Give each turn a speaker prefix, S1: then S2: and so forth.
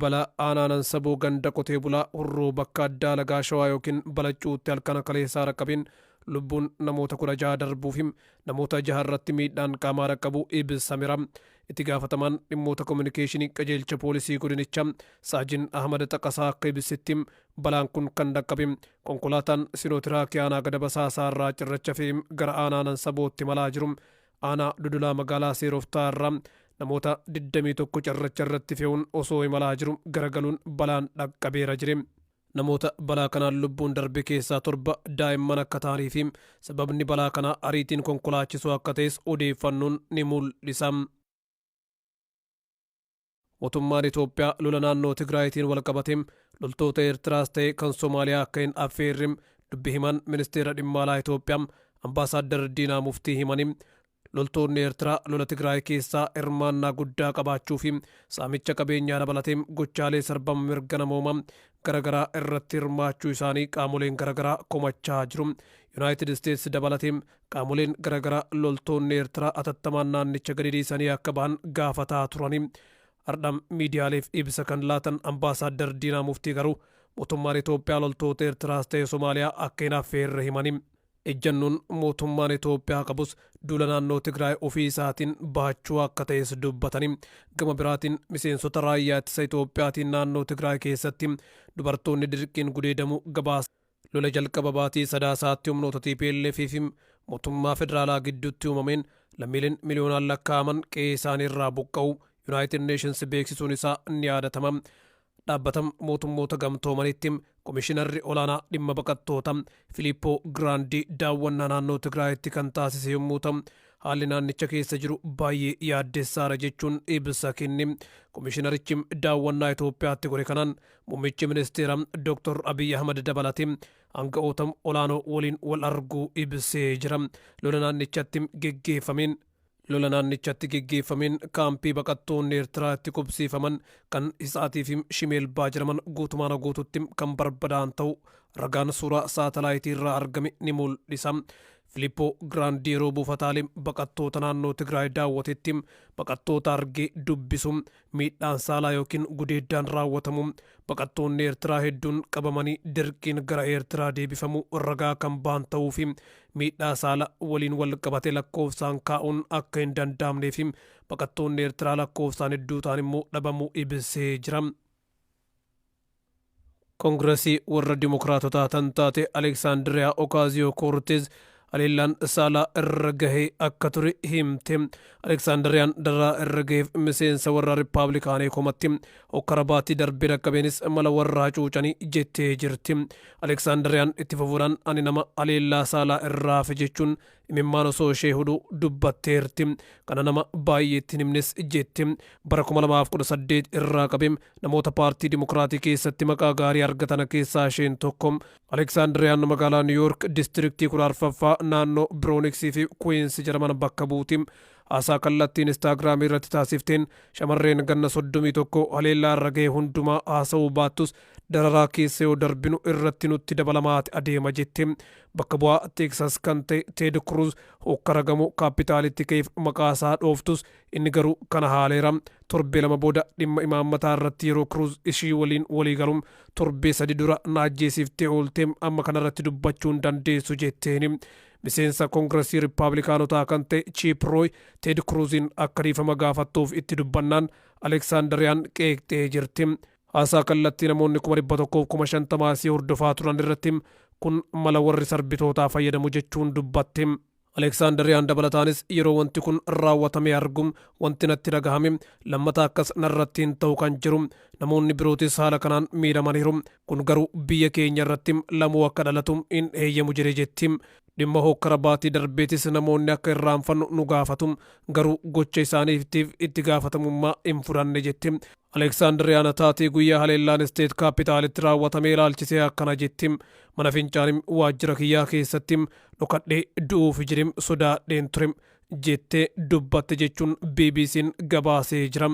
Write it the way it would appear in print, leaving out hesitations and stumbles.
S1: bala aanaanan saboo ganda qotee bulaa hurruu bakka addaa lagaa shawaa yookiin balacuutti halkana kaleessaa rakkabin lubbuun namoota 16 darbuufim namoota 6 irratti miidhaan qaamaa rakkabuu ibsamira. Itti gaafatamaan dhimmoota kominikeeshinii qajeelcha poolisii godinicha Saajin Ahmad Taqasaa akka ibsetti balaan kun kan dhaqqabe konkolaataan Sinootiraakiyaa aanaa gada basaasaa irraa cirracha fe'ee gara aanaanan sabootti malaa jiru aanaa dudulaa magaalaa Seeroftaa irraa namoota 21 cirracha irratti fe'uun osoo imalaa jiru garagaluun balaan dhaqqabeera jire. Namoota balaa kanaan lubbuun darbe keessaa 7 daa'imman akka ta'anii fi sababni balaa kanaa ariitiin konkolaachisuu akka ta'es odeeffannoon ni mul'isa. Mootummaan Itoophiyaa lola naannoo Tigraayitiin wal qabatee loltoota Eertiraas ta'e kan Somaaliyaa akka hin affeerre dubbi himan ministeera dhimma alaa Itoophiyaa ambaasaaddar Diinaa Muftii himanii loltoonni Eertiraa lola Tigraay keessaa hirmaannaa guddaa qabaachuu fi saamicha qabeenyaa dabalatee gochaalee sarbama mirga namoomaa garagaraa irratti hirmaachuu isaanii qaamoleen garagaraa komachaa jiru. Yuunaayitid Isteetsi dabalatee qaamoleen garagaraa loltoonni Eertiraa atattamaan naannicha gadi dhiisanii akka ba'an gaafataa turanii. Ardham miidiyaaleef ibsa kan laatan ambaasaaddar Diinaa Muftii garuu mootummaan Itoophiyaa loltoota Eertiraas ta'e Somaaliyaa akka hin affeerre himanii. Ejjannoon mootummaan Itoophiyaa qabus duula naannoo Tigraay ofii isaatiin baachuu akka ta'es dubbatanii. Gama biraatiin miseensota raayyaa ittisa Itoophiyaatiin naannoo Tigraay keessatti dubartoonni dirqiin gudeedamuu gabaasa. Lola jalqaba baatii sadaasaatti humnoota TPLF fi mootummaa federaalaa gidduutti uumameen lammiileen miliyoonaan lakkaa'aman qe'ee isaanii irraa buqqa'u United Nations beeksisuun isaa ni yaadatama. Dhaabbatam mootummoota gamtoomanitti komishinarri olaanaa dhimma baqattoota Filiippoo Giraandii daawwannaa naannoo Tigraayitti kan taasise yommuu ta'u haalli naannicha keessa jiru baay'ee yaaddessaara jechuun ibsa kenne. Komishinarichi daawwannaa Itoophiyaatti godhe kanaan muummichi ministeera Dr. Abiy Ahmad dabalatee aanga'oota olaanoo waliin wal arguu ibsee jira. Lola naannichatti geggeeffameen kaampii baqattoonni Eertiraatti qubsiifaman kan isaatii fi Shimeelbaa jedhaman guutumaan guututti kan barbadaa'an ta'u ragaan suuraa saatalaayitii irraa argame ni mul'isa. Filiippoo Giraandii yeroo buufataalee baqattoota naannoo Tigraay daawwatetti baqattoota argee dubbisu miidhaan saalaa yookiin gudeeddaan raawwatamu baqattoonni Eertiraa hedduun qabamanii dirqiin gara Eertiraa deebifamu ragaa kan ba'an ta'uu fi miidhaa saala waliin wal qabate lakkoofsaan kaa'uun akka hin danda'amnee fi baqattoonni Eertiraa lakkoofsaan hedduu ta'an immoo dhabamuu ibsee jira. Koongiresii warra Dimookiraatotaa tan taate Aleksaandiriyaa Okaaziyoo-Koorteez Aleellaan saalaa irra gahee akka ture himte. Aleksaandariyaan daraa irra gaheef miseensa warra Rippaabilikaanii komatti hokkara baatii darbee dhaqqabeenis mala warra hacuucanii jettee jirti. Aleksaandariyaan itti fufuudhaan ani nama aleellaa saalaa irraa hafe jechuun imimmaan osoo ishee huduu dubbatteerti. Kana nama baay'eetti himnes jetti. Bara 2018 irraa qabee namoota paartii Dimokiraatii keessatti maqaa gaarii argatan keessaa isheen tokko. Aleksaandariyaan magaalaa Niiwuyoork diistiriktii 14ffaa naannoo Birooniksii fi Kuwiinsi jedhaman bakka buuti. Haasaa kallattiin Instaagiraamii irratti taasifteen shamarreen ganna 31 aleellaa irra ga'e hundumaa haasa'uu baattus dararaa keessa yoo darbinu irratti nutti dabalamaati adeema jette. Bakka bu'aa Teeksas kan ta'e Teed Kruuz hokkara gamoo kaapitaalitti ka'eef maqaa isaa dhooftus inni garuu kana haaleera. Torbee 2 booda dhimma imaammataa irratti yeroo Kruuz ishii waliin walii galuun torbee 3 dura naajjeesiftee ooltee amma kanarratti dubbachuu hin dandeessu jetteeni. Miseensa Koongiresii Rippaabilikaanotaa kan ta'e Chiip Rooy Teed Kruuziin akka dhiifama gaafattuuf itti dubbannaan Aleksaandariyaan qeeqxee jirti. Haasaa kallattii namoonni 150,000 hordofaa turan irratti kun mala warri sarbitootaa fayyadamu jechuun dubbatte. Aleksaandariyaan dabalataanis yeroo wanti kun raawwatamee argum wanti natti dhagahame lammata akkas narratti hin ta'u kan jiru namoonni birootis haala kanaan miidhamaniiru kun garuu biyya keenya irratti lamuu akka dhalatu hin eeyyamu jedhe jetti. Dhimma hokkara baatii darbeetis namoonni akka irraanfannu nu gaafatu garuu gocha isaaniitiif itti gaafatamummaa hin fudhanne jetti. Aleksaandariyaan taatee guyyaa haleellaan isteet kaapitaalitti raawwatamee ilaalchisee akkana jetti. Mana fincaanim waajjira kiyyaa keessatti dhokadhee du'uuf jirim sodaadheen ture jettee dubbatte jechuun BBC'n gabaasee jira.